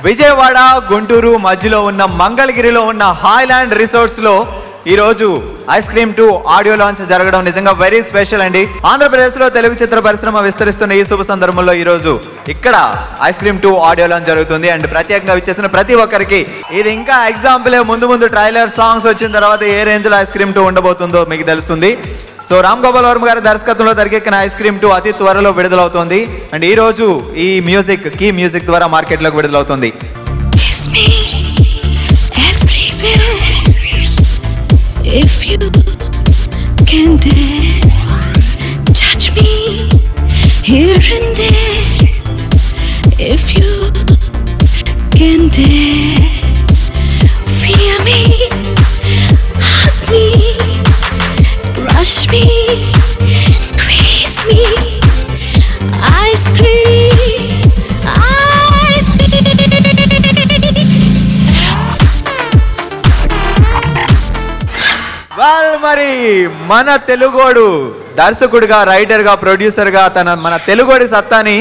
విజయవాడ గుంటూరు మధ్యలో ఉన్న మంగళగిరిలో ఉన్న హాయ్లాండ్ రిసార్ట్స్ లో ఈ రోజు ఐస్ క్రీమ్ 2 ఆడియో లాంచ్ జరగడం నిజంగా వెరీ స్పెషల్ అండి. ఆంధ్రప్రదేశ్ లో తెలుగు చిత్ర పరిశ్రమ విస్తరిస్తున్న ఈ శుభ సందర్భంలో ఈ రోజు ఇక్కడ ఐస్ క్రీమ్ 2 ఆడియో లాంచ్ జరుగుతుంది. అండ్ ప్రత్యేకంగా విచ్చేసిన ప్రతి ఒక్కరికి ఇది ఇంకా ఎగ్జాంపుల్. ముందు ట్రైలర్ సాంగ్స్ వచ్చిన తర్వాత ఏ రేంజ్ లో ఐస్ క్రీమ్ 2 ఉండబోతుందో మీకు తెలుస్తుంది. సో రామ్ గోపాల్ వర్మ గారి దర్శకత్వంలో తెరకెక్కిన ఐస్ క్రీమ్ 2 అతి త్వరలో విడుదలవుతోంది. అండ్ ఈ రోజు ఈ కీ మ్యూజిక్ ద్వారా మార్కెట్లోకి విడుదలవుతుంది. If you can dare, touch me here and there. If you can dare, fear me, hug me, crush me, squeeze me, ice cream, ice cream. మరి మన తెలుగోడు దర్శకుడిగా, రైటర్గా, ప్రొడ్యూసర్గా మన తెలుగోడి సత్తాని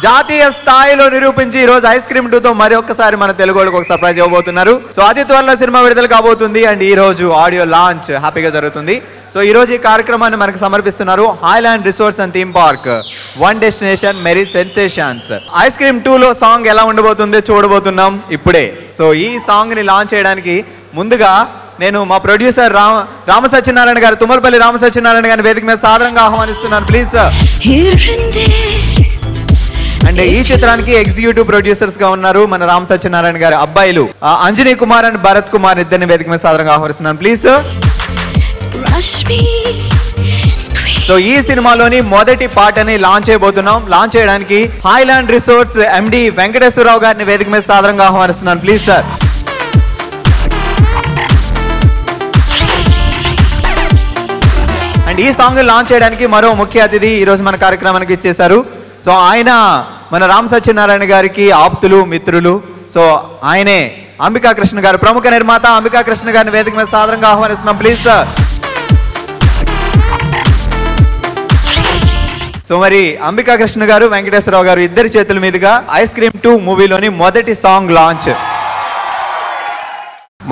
జాతీయ స్థాయిలో నిరూపించి ఈ రోజు ఐస్ క్రీమ్ 2తో మరి ఒక్కసారి మన తెలుగోడికి ఒక సర్ప్రైజ్ ఇవ్వబోతున్నారు. సో అతి త్వరలో సినిమా విడుదల కాబోతుంది. అండ్ ఈ రోజు ఆడియో లాంచ్ హ్యాపీగా జరుగుతుంది. సో ఈ రోజు ఈ కార్యక్రమాన్ని మనకు సమర్పిస్తున్నారు Highland resorts and theme park, one destination merry sensations. Ice cream 2లో సాంగ్ ఎలా ఉండబోతుందో చూడబోతున్నాం ఇప్పుడే. సో ఈ సాంగ్ ని లాంచ్ చేయడానికి ముందుగా నేను మా ప్రొడ్యూసర్ రామసత్యనారాయణ గారు, తుమ్మలపల్లి రామసత్యనారాయణ గారిని వేదిక మీద సాదరంగా ఆహ్వానిస్తున్నాను. Please sir. అండ్ ఈ చిత్రానికి ఎగ్జిక్యూటివ్ ప్రొడ్యూసర్స్ గా ఉన్నారు మన రామసత్యనారాయణ గారి అబ్బాయిలు అంజనీ కుమార్ అండ్ భరత్ కుమార్, ఇద్దరిని వేదిక మీద సాదరంగా ఆహ్వానిస్తున్నాను. Please sir. సో ఈ సినిమాలోని మొదటి పాటని లాంచ్ చేయబోతున్నాం. లాంచ్ చేయడానికి హాయ్లాండ్ రిసార్ట్స్ ఎండి వెంకటేశ్వరరావు గారిని వేదిక మీద సాదరంగా ఆహ్వానిస్తున్నాను. Please sir. అండ్ ఈ సాంగ్ లాంచ్ చేయడానికి మరో ముఖ్య అతిథి ఈ రోజు మన కార్యక్రమానికి ఇచ్చేశారు. సో ఆయన మన రామ్ సత్యనారాయణ గారికి ఆప్తులు, మిత్రులు. సో ఆయనే అంబికా కృష్ణ గారు, ప్రముఖ నిర్మాత అంబికా కృష్ణ గారిని వేదిక మీద సాదరంగా ఆహ్వానిస్తున్నాం. Please sir. సో మరి అంబికా కృష్ణ గారు, వెంకటేశ్వరరావు గారు ఇద్దరి చేతుల మీదుగా ఐస్ క్రీమ్ 2 మూవీలోని మొదటి సాంగ్ లాంచ్.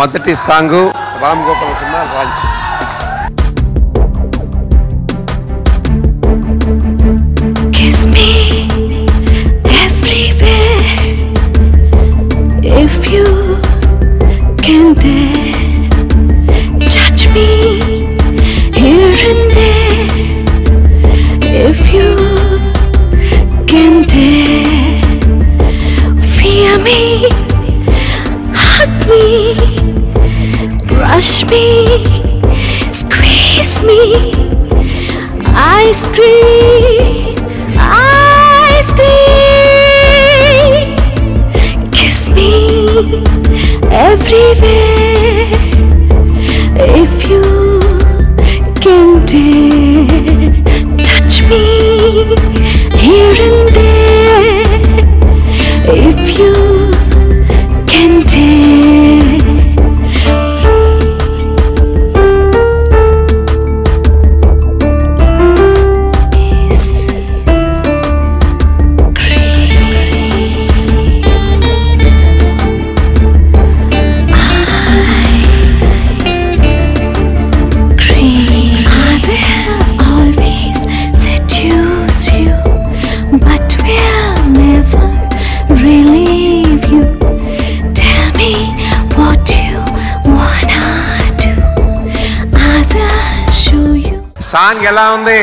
మొదటి song Ram Gopal Varma launch. Kiss me everywhere. If you can dare, touch me here and there. If you can dare, fear me, hug me, crush me, squeeze me, ice cream, ice cream. Kiss me everywhere. If you can dare, touch me here and there. If you can dare. Song ఎలా ఉంది?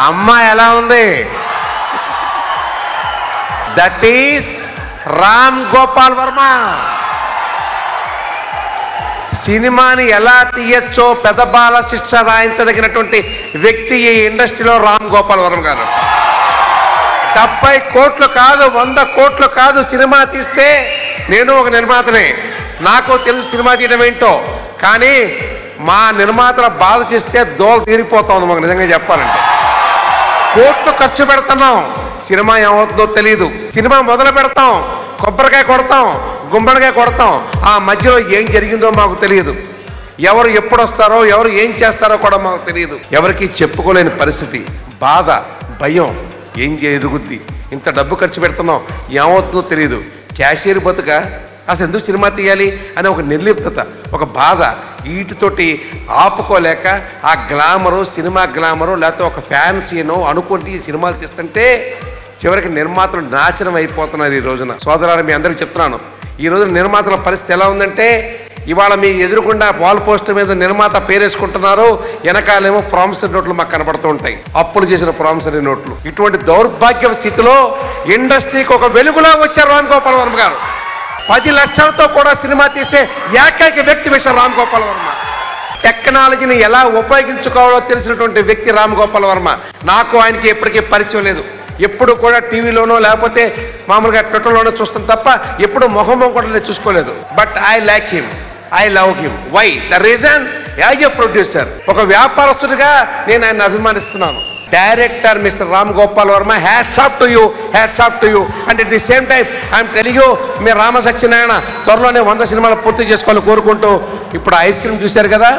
అమ్మాయి ఎలా ఉంది? That is Ram Gopal Varma. సినిమాని ఎలా తీయచ్చో పెదబాల శిక్ష రాయించదగినటువంటి వ్యక్తి ఈ ఇండస్ట్రీలో రామ్ గోపాల్ వర్మ గారు. 70 కోట్లు కాదు, 100 కోట్లు కాదు సినిమా తీస్తే. నేను ఒక నిర్మాతనే, నాకు తెలుసు సినిమా తీయడం ఏంటో. కానీ మా నిర్మాతల బాధ చేస్తే దోలు తీరిపోతా ఉంది మాకు నిజంగా చెప్పాలంటే. కోట్లు ఖర్చు పెడుతున్నాం, సినిమా ఏమవుతుందో తెలియదు. సినిమా మొదలు పెడతాం, కొబ్బరికాయ కొడతాం, గుమ్మడికాయ కొడతాం, ఆ మధ్యలో ఏం జరిగిందో మాకు తెలియదు. ఎవరు ఎప్పుడు వస్తారో, ఎవరు ఏం చేస్తారో కూడా మాకు తెలియదు. ఎవరికి చెప్పుకోలేని పరిస్థితి, బాధ, భయం. ఏం జరుగుద్ది, ఇంత డబ్బు ఖర్చు పెడుతున్నాం, ఏమవుతుందో తెలియదు. క్యాషియర్ బతుక అసలు ఎందుకు సినిమా తీయాలి అనే ఒక నిర్లిప్తత, ఒక బాధ, వీటితోటి ఆపుకోలేక ఆ గ్లామరు, సినిమా గ్లామరు, లేకపోతే ఒక ఫ్యాన్స్ ఏనో అనుకుంటే ఈ సినిమాలు తీస్తుంటే చివరికి నిర్మాతలు నాశనం అయిపోతున్నారు ఈ రోజున. సోదరులారా, మీ అందరికీ చెప్తున్నాను, ఈ రోజున నిర్మాతల పరిస్థితి ఎలా ఉందంటే, ఇవాళ మీ ఎదురుకుండా వాల్ పోస్టర్ మీద నిర్మాత పేరేసుకుంటున్నారు, వెనకాలేమో ప్రామిసరీ నోట్లు మాకు కనబడుతూ ఉంటాయి, అప్పులు చేసిన ప్రామిసరీ నోట్లు. ఇటువంటి దౌర్భాగ్య స్థితిలో ఇండస్ట్రీకి ఒక వెలుగులా వచ్చారు రామ్ గోపాల్ వర్మ గారు. 10 లక్షలతో కూడా సినిమా తీసే ఏకైక వ్యక్తి మిస్టర్ రామ్ గోపాల్ వర్మ. టెక్నాలజీని ఎలా ఉపయోగించుకోవాలో తెలిసినటువంటి వ్యక్తి రామ్ గోపాల్ వర్మ. నాకు ఆయనకి ఎప్పటికీ పరిచయం లేదు, ఎప్పుడు కూడా టీవీలోనో లేకపోతే మామూలుగా ట్విట్టర్లోనో చూస్తాం తప్ప ఎప్పుడు మొహం కూడా నేను చూసుకోలేదు. But I like him, I love him. Why? The reason, as a producer, ఒక వ్యాపారస్తుడిగా నేను ఆయన అభిమానిస్తున్నాను. Director mister Ram Gopal Varma, hats off to you, hats off to you. And at the same time I'm telling you, మీరు రామ సత్యనారాయణ త్వరలోనే 100 సినిమాలు పూర్తి చేసుకోవాలని కోరుకుంటూ, ఇప్పుడు ఐస్ క్రీమ్ చూశారు కదా,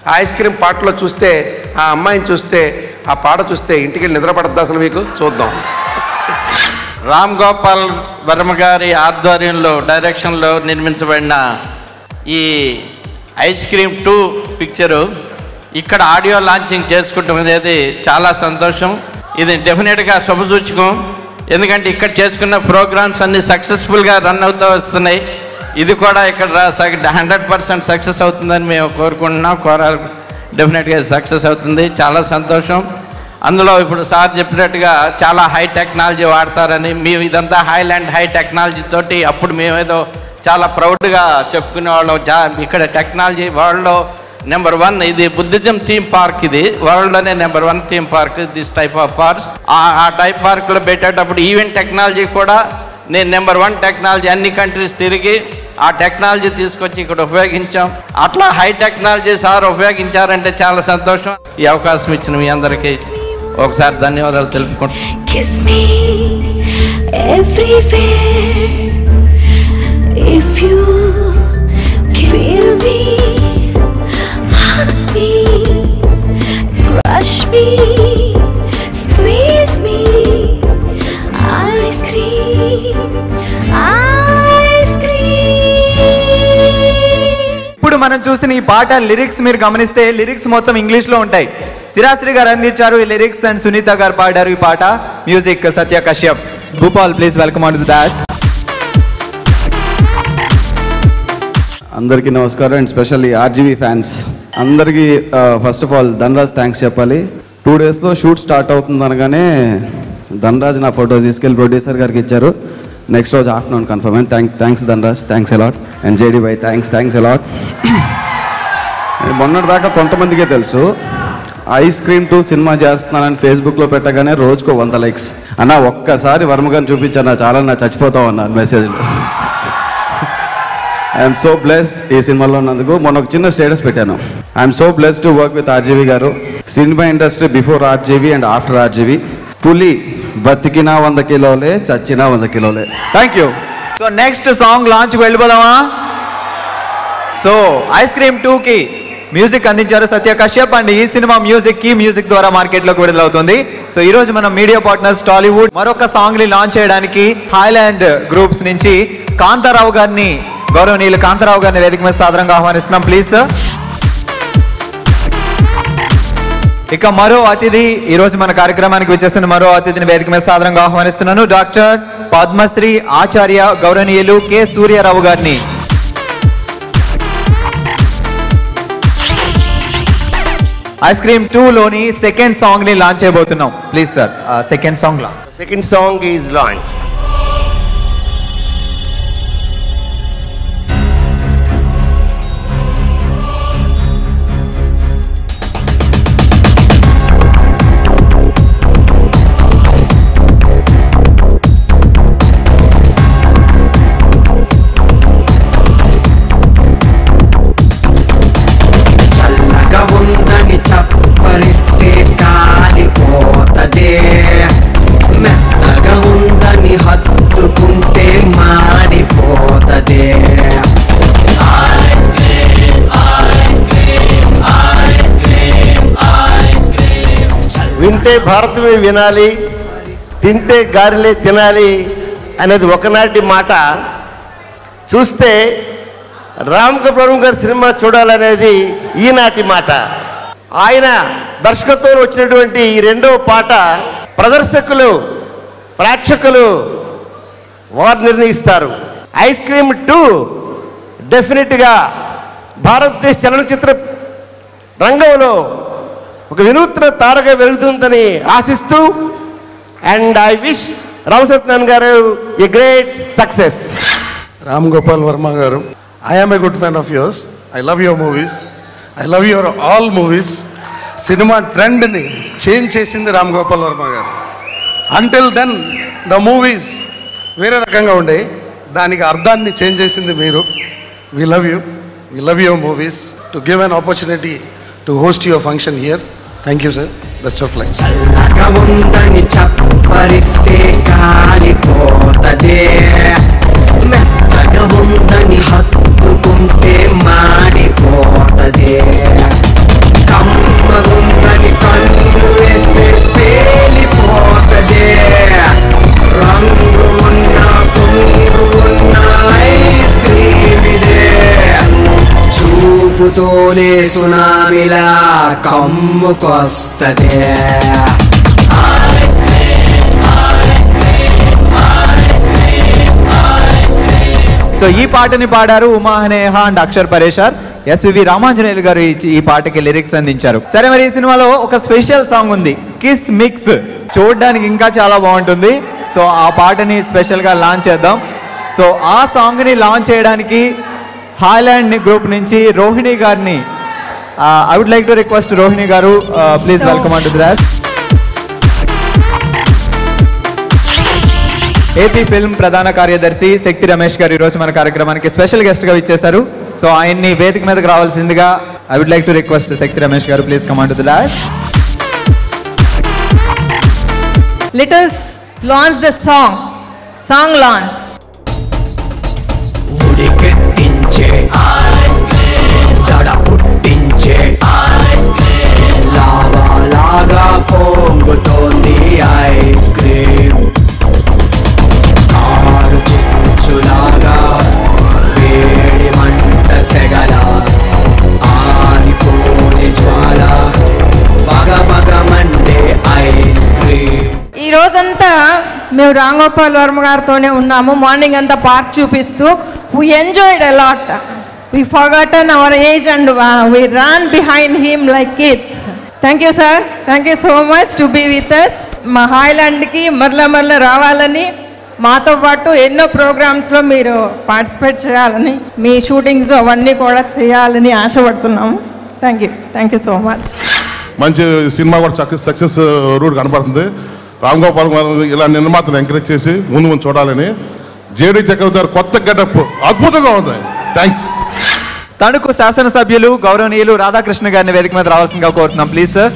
ఆ ఐస్ క్రీమ్ పాటలో చూస్తే, ఆ అమ్మాయిని చూస్తే, ఆ పాట చూస్తే ఇంటికి వెళ్ళి నిద్రపడద్దు అసలు మీకు. చూద్దాం. రామ్ గోపాల్ వర్మ గారి ఆధ్వర్యంలో డైరెక్షన్లో నిర్మించబడిన ఈ ఐస్ క్రీమ్ 2 పిక్చరు ఇక్కడ ఆడియో లాంచింగ్ చేసుకుంటున్నది చాలా సంతోషం. ఇది డెఫినెట్గా శుభసూచకం. ఎందుకంటే ఇక్కడ చేసుకున్న ప్రోగ్రామ్స్ అన్ని సక్సెస్ఫుల్గా రన్ అవుతూ వస్తున్నాయి. ఇది కూడా ఇక్కడ 100% సక్సెస్ అవుతుందని మేము కోరుకుంటున్నాం. డెఫినెట్గా సక్సెస్ అవుతుంది, చాలా సంతోషం. అందులో ఇప్పుడు సార్ చెప్పినట్టుగా చాలా హై టెక్నాలజీ వాడతారని, మేము ఇదంతా హై టెక్నాలజీ తోటి అప్పుడు మేమేదో చాలా ప్రౌడ్గా చెప్పుకునేవాళ్ళం. ఇక్కడ టెక్నాలజీ వరల్డ్లో నెంబర్ 1 ఇది బుద్ధిజం థీమ్ పార్క్. ఇది వరల్డ్లోనే number 1 theme park, this type of parks. ఆ టైప్ పార్క్లో పెట్టేటప్పుడు ఈవెంట్ టెక్నాలజీ కూడా నేను నెంబర్ 1 టెక్నాలజీ అన్ని కంట్రీస్ తిరిగి ఆ టెక్నాలజీ తీసుకొచ్చి ఇక్కడ ఉపయోగించాం. అట్లా హై టెక్నాలజీ సార్ ఉపయోగించారంటే చాలా సంతోషం. ఈ అవకాశం ఇచ్చిన మీ అందరికీ ఒకసారి ధన్యవాదాలు తెలుపుకుంటున్నాను. Kiss me everywhere if you feel me, hug me, crush me, squeeze me, ice cream, ice cream. ఇప్పుడు మనం చూసిన ఈ పాట లిరిక్స్ మీరు గమనిస్తే లిరిక్స్ మొత్తం ఇంగ్లీష్లో ఉంటాయి. సిరాశ్రీ గారు అందించారు ఈ లిరిక్స్ అండ్ సునీత గారు పాడారు ఈ పాట. Music Satya Kashyap. Bhupal please welcome on to the dash. అందరికీ నమస్కారం అండ్ స్పెషల్లీ ఆర్జీవీ ఫ్యాన్స్ అందరికీ first of all Dhanraj thanks చెప్పాలి. 2 డేస్లో షూట్ స్టార్ట్ అవుతుంది అనగానే ధనరాజ్ నా ఫోటో తీసుకెళ్ళి ప్రొడ్యూసర్ గారికి ఇచ్చారు. నెక్స్ట్ రోజు ఆఫ్టర్నూన్ కన్ఫర్మ్ అయింది. Thanks Dhanraj, thanks a lot. And JD by thanks a lot. మొన్నటిదాకా కొంతమందికే తెలుసు ఐస్ క్రీమ్ 2 సినిమా చేస్తున్నానని ఫేస్బుక్లో పెట్టగానే రోజుకో 100 లైక్స్. అన్న ఒక్కసారి వర్మగారిని చూపించాను, చాలా నా చచ్చిపోతావు అన్నాను మెసేజ్లో. ఐఎమ్ సో బ్లెస్డ్ ఈ సినిమాలో ఉన్నందుకు. మొన్న ఒక చిన్న స్టేటస్ పెట్టాను, I'm so blessed to work with RGV garu. Cinema industry before RGV and after RGV. పులి బతికినా 100 కిలోలే, చచ్చినా 100 కిలోలే. Thank you. So next song లాంచ్కి వెళ్ళిపోదామా? సో ఐస్ క్రీమ్ 2కి మ్యూజిక్ అందించారు సత్య కశ్యప్ అండ్ ఈ సినిమా మ్యూజిక్ ద్వారా మార్కెట్లోకి విడుదలవుతుంది. సో ఈ రోజు మనం మీడియా పార్ట్నర్స్ టాలీవుడ్ మరొక సాంగ్ ని లాంచ్ చేయడానికి హాయ్లాండ్ గ్రూప్స్ నుంచి కాంతారావు గారిని, గౌరవనీయులు కాంతారావు గారిని వేదిక మీద సాదరంగా ఆహ్వానిస్తున్నాం ప్లీజ్ సార్. ఇక మరో అతిథి, ఈ రోజు మన కార్యక్రమానికి వచ్చేస్తున్న మరో అతిథిని వేదిక మీద సాదరంగా ఆహ్వానిస్తున్నాను. డాక్టర్ పద్మశ్రీ ఆచార్య గౌరవనీయులు కె సూర్యారావు గారిని. ఐస్ క్రీమ్ 2లోని సెకండ్ సాంగ్ ని లాంచ్ చేయబోతున్నాం please sir. Second song launch. Second song is launched. వింటే భారతమే వినాలి, తింటే గారెలే తినాలి అనేది ఒకనాటి మాట. చూస్తే రామ్ గోపాల్ వర్మ గారి సినిమా చూడాలనేది ఈనాటి మాట. ఆయన దర్శకత్వంలో వచ్చినటువంటి ఈ రెండవ పాట ప్రదర్శకులు, ప్రేక్షకులు వారు నిర్ణయిస్తారు. ఐస్ క్రీమ్ 2 డెఫినెట్గా భారతదేశ చలనచిత్ర రంగంలో ఒక వినూత్న తారగా వెలుగుతుందని ఆశిస్తూ, and I wish Ram Satyanarayana garu a great success. Ram Gopal Varma garu, I am a good fan of yours. I love your movies. I love your all movies. Cinema ట్రెండ్ని చేంజ్ చేసింది రామ్ గోపాల్ వర్మ గారు. అంటిల్ దెన్ ద మూవీస్ వేరే రకంగా ఉండే, దానికి అర్థాన్ని చేంజ్ చేసింది మీరు. We love you. We love your movies. To give an opportunity to host your function here. Thank you sir. Best of luck. ఉందని చప్పరిస్తే కాలిపోతదే, మెత్తగా ఉందని హత్తుకుంటే మాడిపోతదే, కమ్మగుందని కన్ను వేస్తే పేలిపోతదే, రంగు ఉన్న పుంగు ఉన్న ఐస్ క్రీమ్ ఇదే, చూపుతోనే సునామిలా కమ్ముకొస్తదే. సో ఈ పాటని పాడారు ఉమా హనేహా అండ్ అక్షర్ పరేషార్. ఎస్వివి రామాంజనేయులు గారు ఈ పాటకి లిరిక్స్ అందించారు. సరే, మరి ఈ సినిమాలో ఒక స్పెషల్ సాంగ్ ఉంది, కిస్ మిక్స్. చూడడానికి ఇంకా చాలా బాగుంటుంది. సో ఆ పాటని స్పెషల్గా లాంచ్ చేద్దాం. సో ఆ సాంగ్ని లాంచ్ చేయడానికి హాయ్లాండ్ గ్రూప్ నుంచి రోహిణి గారిని I would like to request Rohini garu, please welcome on to the dais. AP film ప్రధాన కార్యదర్శి శక్తి రమేష్ గారు ఈరోజు మన కార్యక్రమానికి స్పెషల్ గెస్ట్గా ఇచ్చేశారు. సో ఆయన్ని వేదిక మీదకి రావాల్సిందిగా I would like to request Shakti Ramesh garu, please come on to the dais. Let us launch the song launch. ఉడికెత్తించే దడ పుట్టించే లావాలాగా పొంగుతోంది ఐస్ క్రీమ్, కారు చిచ్చులాగా వేడి మంట సెగల ఆరిపోని జ్వాల పగ పగ మండే ఐస్ క్రీమ్. ఈ రోజంతా మేము రామ్ గోపాల్ వర్మ గారితోనే ఉన్నాము. మార్నింగ్ అంతా పార్క్ చూపిస్తూ we enjoyed a lot. We forgotten our age and we ran behind him like kids. Thank you sir. Thank you so much to be with us. మా హాయ్లాండ్కి మరల రావాలని, మాతో పాటు ఎన్నో ప్రోగ్రామ్స్లో మీరు పార్టిసిపేట్ చేయాలని, మీ షూటింగ్స్ అవన్నీ కూడా చేయాలని ఆశపడుతున్నాము. Thank you so much. మంచి సినిమా కూడా సక్సెస్ రూట్ కనపడుతుంది. రామ్ గోపాల్ ఇలా నిర్మాతలు ఎంకరేజ్ చేసి ముందు చూడాలని. జేడీ చక్రవర్తి గారు కొత్త గెటప్ అద్భుతంగా ఉంది. థ్యాంక్స్. తణుకు శాసనసభ్యులు గౌరవనీయులు రాధాకృష్ణ గారిని వేదిక మీద రావాల్సిందిగా కోరుతున్నాం, please sir.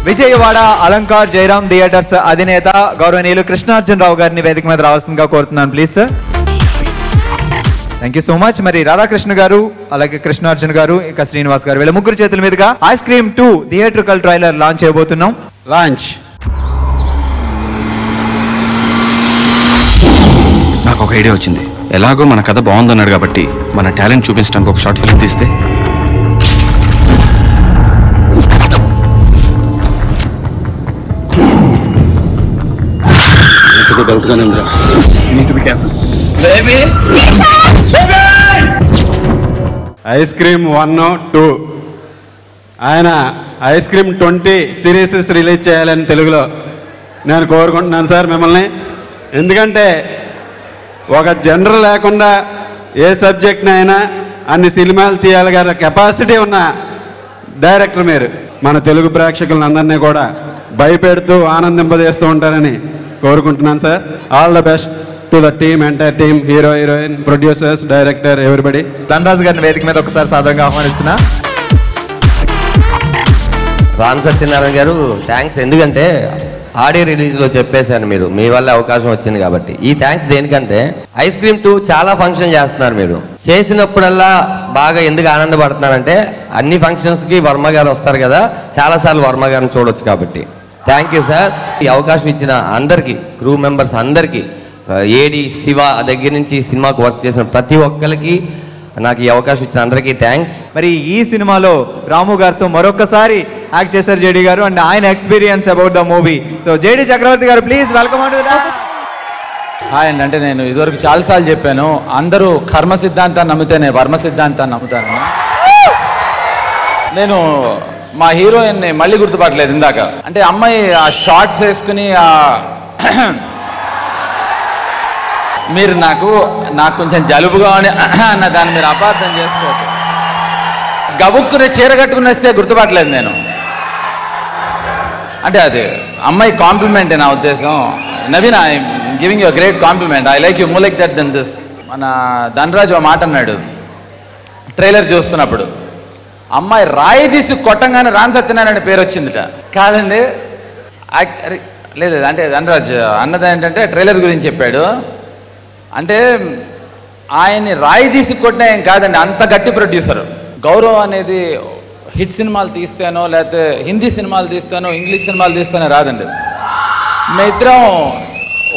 Vijayawada Alankar Jayaram theatres అధినేత గౌరవనీయులు కృష్ణార్జునరావు గారిని వేదిక మీద రావాల్సిందిగా కోరుతున్నాను, please sir. Thank you so much. మరి రాధాకృష్ణ గారు, అలాగే కృష్ణార్జున్ గారు, ఇక శ్రీనివాస్ గారు, వీళ్ళ ముగ్గురు చేతుల మీదుగా ice cream 2 theatrical trailer launch చేయబోతున్నాం. లాంచ్. నాకు ఒక ఐడియా వచ్చింది. ఎలాగో మన కథ బాగుందన్నాడు కాబట్టి మన టాలెంట్ చూపించడానికి ఒక షార్ట్ ఫిల్మ్ తీస్తే. డౌట్గానే ఉందిరా. ఐస్ క్రీమ్ 1, 2 ఆయన ఐస్ క్రీమ్ 20 సిరీస్ రిలీజ్ చేయాలని తెలుగులో నేను కోరుకుంటున్నాను సార్ మిమ్మల్ని. ఎందుకంటే ఒక జనరల్ లేకుండా ఏ సబ్జెక్ట్నైనా అన్ని సినిమాలు తీయాలి కెపాసిటీ ఉన్న డైరెక్టర్ మీరు. మన తెలుగు ప్రేక్షకులను అందరినీ కూడా భయపెడుతూ ఆనందింపజేస్తూ ఉంటారని కోరుకుంటున్నాను sir. All the best to the team, entire team, hero, heroine, producers, director, everybody. Dhanraj గారిని వేదిక మీద ఒకసారి సాధారణంగా ఆహ్వానిస్తున్నా. రామ్ సత్యనారాయణ గారు థ్యాంక్స్. ఎందుకంటే ఆడియో రిలీజ్లో చెప్పేశాను, మీరు మీ వల్ల అవకాశం వచ్చింది కాబట్టి. ఈ థ్యాంక్స్ దేనికంటే ఐస్ క్రీమ్ 2 చాలా ఫంక్షన్ చేస్తున్నారు. మీరు చేసినప్పుడల్లా బాగా ఎందుకు ఆనందపడుతున్నారంటే అన్ని ఫంక్షన్స్కి వర్మ గారు వస్తారు కదా, చాలాసార్లు వర్మ గారిని చూడొచ్చు కాబట్టి. Thank you sir. ఈ అవకాశం ఇచ్చిన అందరికీ, క్రూ మెంబర్స్ అందరికీ, ఏడి శివ దగ్గర నుంచి సినిమాకు వర్క్ చేసిన ప్రతి ఒక్కరికి, నాకు ఈ అవకాశం ఇచ్చిన అందరికీ థ్యాంక్స్. మరి ఈ సినిమాలో రాము గారితో మరొకసారి యాక్ట్ చేశారు జేడి గారు, అండ్ ఆయన experience about the movie. So JD Chakravarthy garu, please welcome on to the dance. Hi అండి. అంటే నేను ఇదివరకు చాలాసార్లు చెప్పాను, అందరూ కర్మ సిద్ధాంతాన్ని నమ్మితేనే వర్మ సిద్ధాంతాన్ని నమ్ముతాను. నేను మా హీరోయిన్ని మళ్ళీ గుర్తుపట్టలేదు ఇందాక. అంటే అమ్మాయి ఆ షార్ట్స్ వేసుకుని మీరు నాకు కొంచెం జలుబుగా అన్న దాన్ని మీరు అపార్థం చేసుకోవద్దు. గబుక్కుని చీర కట్టుకుని వస్తే గుర్తుపట్టలేదు నేను. అంటే అది అమ్మాయి కాంప్లిమెంటే నా ఉద్దేశం. Naveen, I giving you a great compliment. I like you more like that than this. మన ధనరాజు మాట అన్నాడు ట్రైలర్ చూస్తున్నప్పుడు, అమ్మాయి రాయి తీసి కొట్టంగానే రామ్ సత్యనారాయణ పేరు వచ్చిందిట. కాదండి, లేదు అంటే ధనరాజు అన్నది ఏంటంటే ట్రైలర్ గురించి చెప్పాడు. అంటే ఆయన్ని రాయి తీసి కొట్టినా ఏం కాదండి, అంత గట్టి ప్రొడ్యూసర్. గౌరవ్ అనేది హిట్ సినిమాలు తీస్తేనో లేకపోతే హిందీ సినిమాలు తీస్తేనో ఇంగ్లీష్ సినిమాలు తీస్తేనో రాదండి. మేము ఇద్దరం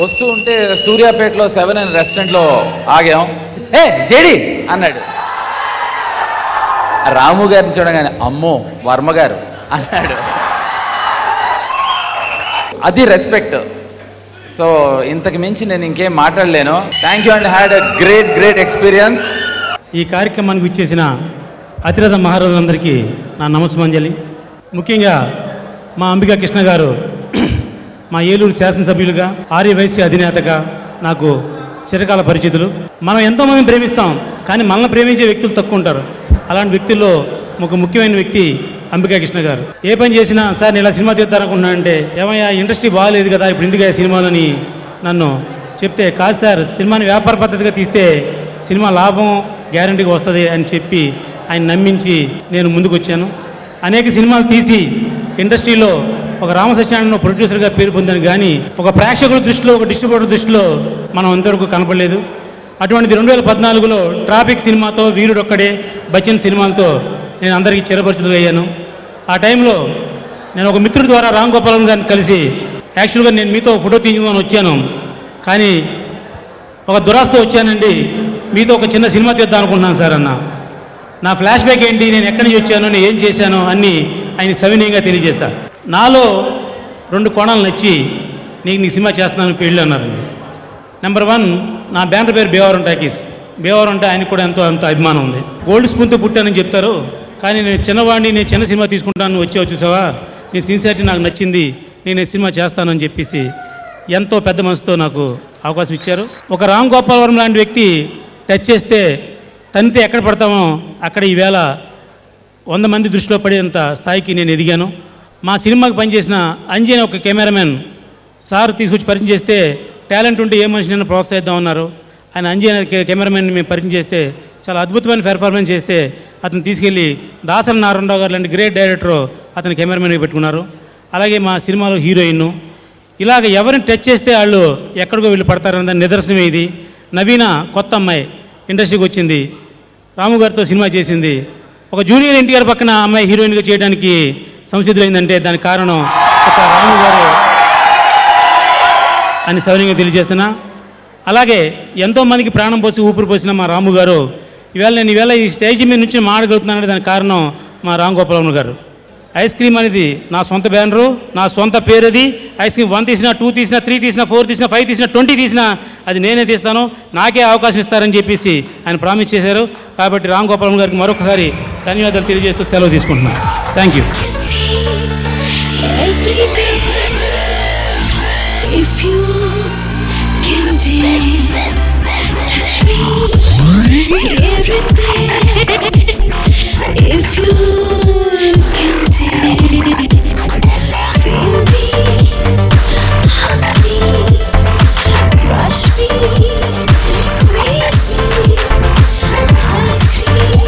వస్తూ ఉంటే సూర్యాపేటలో 7 అనే రెస్టారెంట్లో ఆగాం. ఏ జేడి అన్నాడు. రాము గారిని చూడగానే అమ్మో వర్మ గారు అన్నాడు. అది రెస్పెక్ట్. సో ఇంతకు మించి నేను ఇంకేం మాట్లాడలేను. Thank you and had a great experience. ఈ కార్యక్రమానికి ఇచ్చేసిన అతిరథ మహారాజులందరికీ నా నమస్సుమంజలి. ముఖ్యంగా మా అంబికా కృష్ణ గారు మా ఏలూరు శాసనసభ్యులుగా, ఆర్యవైశ్య అధినేతగా నాకు చిరకాల పరిచితులు. మనం ఎంతోమందిని ప్రేమిస్తాం, కానీ మనల్ని ప్రేమించే వ్యక్తులు తక్కువ ఉంటారు. అలాంటి వ్యక్తుల్లో ఒక ముఖ్యమైన వ్యక్తి అంబికా కృష్ణ గారు. ఏ పని చేసినా సార్ నేను ఇలా సినిమా తీద్దారనుకున్నా అంటే, ఏమయ్యా ఇండస్ట్రీ బాగాలేదు కదా ఇప్పుడు ఎందుకు సినిమాలని నన్ను చెప్తే, కాదు సార్ సినిమాని వ్యాపార పద్ధతిగా తీస్తే సినిమా లాభం గ్యారంటీగా వస్తుంది అని చెప్పి ఆయన నమ్మించి నేను ముందుకు వచ్చాను. అనేక సినిమాలు తీసి ఇండస్ట్రీలో ఒక రామసత్యనారాయణ ప్రొడ్యూసర్గా పేరు పొందాను, కానీ ఒక ప్రేక్షకుల దృష్టిలో, ఒక డిస్ట్రిబ్యూటర్ దృష్టిలో మనం ఇంతవరకు కనపడలేదు. అటువంటిది 2014లో ట్రాఫిక్ సినిమాతో, వీరుడొక్కడే, బచ్చన్ సినిమాలతో నేను అందరికీ చిరపరిచితులయ్యాను. ఆ టైంలో నేను ఒక మిత్రుడి ద్వారా రామ్ గోపాల్ గారిని కలిసి, యాక్చువల్గా నేను మీతో ఫోటో తీయించుకొని వచ్చాను, కానీ ఒక దురాస్తో వచ్చానండి, మీతో ఒక చిన్న సినిమా తీద్దాం అనుకుంటున్నాను సార్ అన్న. నా ఫ్లాష్ బ్యాక్ ఏంటి, నేను ఎక్కడి నుంచి వచ్చానో, నేను ఏం చేశానో అన్నీ ఆయన సవినయంగా తెలియజేస్తా. నాలో 2 కోణాలు నచ్చి నీకు నీ సినిమా చేస్తున్నాను పెళ్ళి అన్నారండి. నెంబర్ 1, నా బ్యానర్ పేరు భీమవరం టాకీస్. భీమవరం అంటే ఆయనకు కూడా ఎంతో అభిమానం ఉంది. గోల్డ్ స్పూన్తో పుట్టానని చెప్తారు, కానీ నేను చిన్నవాడిని, నేను చిన్న సినిమా తీసుకుంటాను, వచ్చావు చూసావా, నీ సిన్సియారిటీ నాకు నచ్చింది, నేను ఈ సినిమా చేస్తానని చెప్పేసి ఎంతో పెద్ద మనసుతో నాకు అవకాశం ఇచ్చారు. ఒక రామ్ గోపాల్ వర్మ లాంటి వ్యక్తి టచ్ చేస్తే తనితే ఎక్కడ పడతామో అక్కడ ఈవేళ 100 మంది దృష్టిలో పడేంత స్థాయికి నేను ఎదిగాను. మా సినిమాకి పనిచేసిన అంజీ అనే ఒక కెమెరామెన్ సార్ తీసుకొచ్చి పరిచయం చేస్తే, టాలెంట్ ఉంటే ఏ మనిషినైనా ప్రోత్సహిద్దాం అన్నారు. ఆయన అంజీ అనే కెమెరామెన్ మేము పరిచయం చేస్తే చాలా అద్భుతమైన పెర్ఫార్మెన్స్ చేస్తే అతను తీసుకెళ్ళి దాసరి నారాయణరావు గారు లాంటి గ్రేట్ డైరెక్టర్ అతను కెమెరామెన్గా పెట్టుకున్నారు. అలాగే మా సినిమాలో హీరోయిన్, ఇలాగ ఎవరిని టచ్ చేస్తే వాళ్ళు ఎక్కడికో వీళ్ళు పడతారన్న దాని నిదర్శనమే ఇది. నవీన కొత్త అమ్మాయి ఇండస్ట్రీకి వచ్చింది, రాము గారితో సినిమా చేసింది. ఒక జూనియర్ ఎన్టీఆర్ పక్కన అమ్మాయి హీరోయిన్గా చేయడానికి సంసిద్ధులైందంటే దానికి కారణం ఒక రాము గారు అని సౌర్యంగా తెలియజేస్తున్నా. అలాగే ఎంతోమందికి ప్రాణం పోసి ఊపిరి పోసిన మా రాము గారు ఈవేళ ఈ స్టేజ్ మీద నుంచి మాడగలుగుతున్నానంటే దానికి కారణం మా రామ్ గోపాల్ వర్మ గారు. ఐస్ క్రీమ్ అనేది నా సొంత బ్యానరు, నా సొంత పేరు. అది ఐస్ క్రీమ్ 1 తీసినా, 2 తీసినా, 3 తీసినా, 4 తీసినా, 5 తీసినా, 20 తీసినా అది నేనే తీస్తాను, నాకే అవకాశం ఇస్తారని చెప్పేసి ఆయన ప్రామిస్ చేశారు. కాబట్టి రామ్ గోపాల్ వర్మ గారికి మరొకసారి ధన్యవాదాలు తెలియజేస్తూ సెలవు తీసుకుంటున్నాను. Thank you. If you can dare, touch me here and there. If you can dare, feel me, hug me, brush me, squeeze me, I'll scream.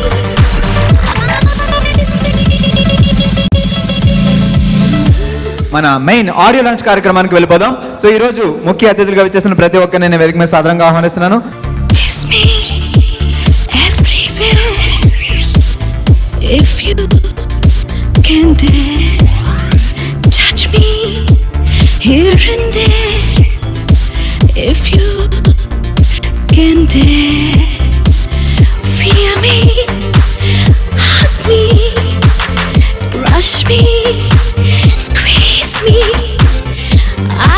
మన మెయిన్ ఆడియో లాంచ్ కార్యక్రమానికి వెళ్ళిపోదాం. సో ఈ రోజు ముఖ్య అతిథులుగా వచ్చేసిన ప్రతి ఒక్కరిని నేను వేదిక మీద సాదరంగా ఆహ్వానిస్తున్నాను. If you can dare, touch me here and there. If you can dare, fear me, hug me, crush me, squeeze me,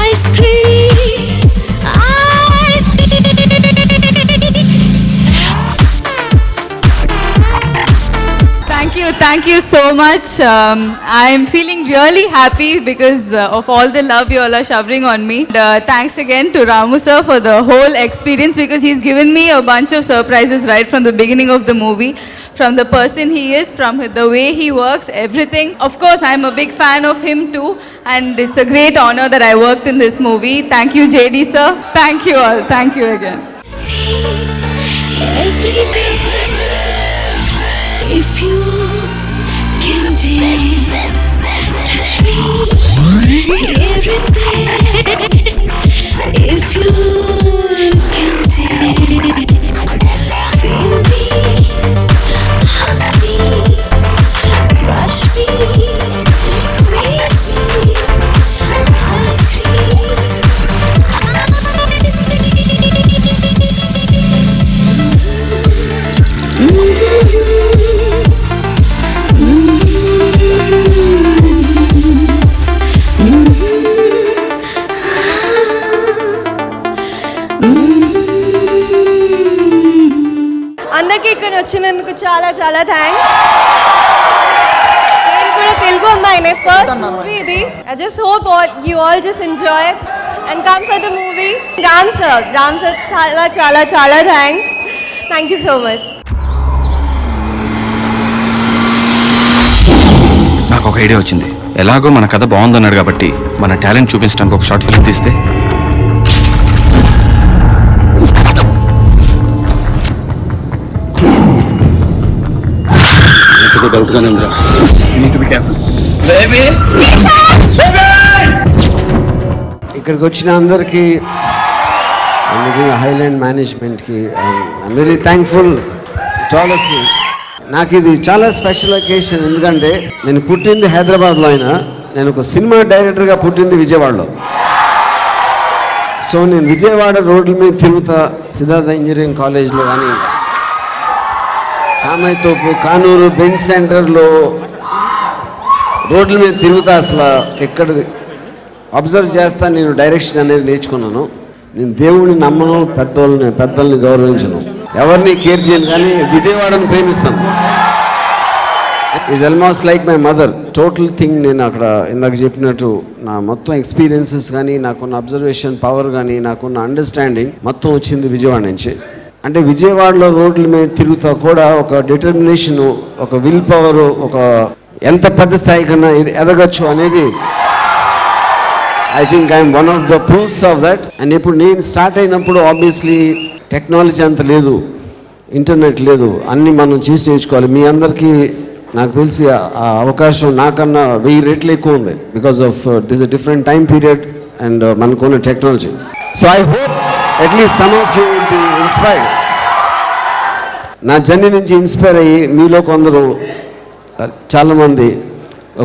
ice cream, ice cream. Thank you so much. I'm feeling really happy because of all the love you all are showering on me. Thanks again to Ramu sir for the whole experience, because he's given me a bunch of surprises right from the beginning of the movie. From the person he is, from the way he works, everything. Of course, I'm a big fan of him too, and it's a great honor that I worked in this movie. Thank you, JD sir. Thank you all. Thank you again. Everywhere, if you can dare, touch me here and there. If you can dare, feel me, hug me, crush me, squeeze me, ice cream, అందరికీ ఇక్కడ వచ్చినందుకు చాలా చాలా thanks. నేను కూడా తెలుగు అమ్మాయినే, first movie ఇది. I just hope you all just enjoy and come for the movie. Ram sir చాలా చాలా చాలా thanks. Thank you so much. నాకు ఒక ఐడియా వచ్చింది. ఎలాగో మన కథ బాగుందన్నాడు కాబట్టి మన టాలెంట్ చూపించడానికి ఒక షార్ట్ ఫిల్మ్ తీస్తే. డౌట్గానే ఉందిరా. ఇక్కడికి వచ్చిన అందరికీ, హైలాండ్ మేనేజ్మెంట్కి I'm very thankful to all of you. నాకు ఇది చాలా స్పెషల్ అకేషన్. ఎందుకంటే నేను పుట్టింది హైదరాబాద్లో, అయినా నేను ఒక సినిమా డైరెక్టర్గా పుట్టింది విజయవాడలో. సో నేను విజయవాడ రోడ్ల మీద తిరుగుతా, సిద్ధార్థ ఇంజనీరింగ్ కాలేజ్లో కానీ, కామైతోపు, కానూరు, బెంచ్ సెంటర్లో రోడ్ల మీద తిరుగుతా. అసలు ఎక్కడ అబ్జర్వ్ చేస్తా, నేను డైరెక్షన్ అనేది నేర్చుకున్నాను. నేను దేవుడిని నమ్మను, పెద్దల్ని గౌరవించను, ఎవరిని కేర్ చేయను, కానీ విజయవాడను ప్రేమిస్తాను. Is almost like my mother. Total thing నేను అక్కడ ఇందాక చెప్పినట్టు నా మొత్తం ఎక్స్పీరియన్సెస్ కానీ, నాకున్న అబ్జర్వేషన్ పవర్ కానీ, నాకున్న అండర్స్టాండింగ్ మొత్తం వచ్చింది విజయవాడ నుంచి. అంటే విజయవాడలో రోడ్ల మీద తిరుగుతా కూడా ఒక డిటర్మినేషను, ఒక విల్ పవరు, ఒక ఎంత పెద్ద స్థాయి కన్నా ఇది ఎదగచ్చు అనేది I think I'm one of the proofs of that. And ఇప్పుడు నేను స్టార్ట్ అయినప్పుడు ఆబ్వియస్లీ టెక్నాలజీ అంత లేదు, ఇంటర్నెట్ లేదు, అన్నీ మనం చేసి నేర్చుకోవాలి. మీ అందరికీ నాకు తెలిసి ఆ అవకాశం నాకన్నా 1000 రెట్లు ఎక్కువ ఉంది, because of this a different time period and మనకున్న technology. So I hope at least some of you will be inspired. నా జర్నీ నుంచి ఇన్స్పైర్ అయ్యి మీలో కొందరు చాలామంది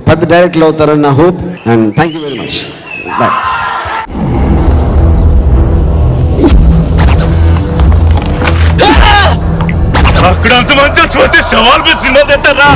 పెద్ద డైరెక్టర్లు అవుతారని నా hope. And thank you very much. Bye. అక్కడ అంత మంచి సవాల్ మీద సినిమా తెస్తారా?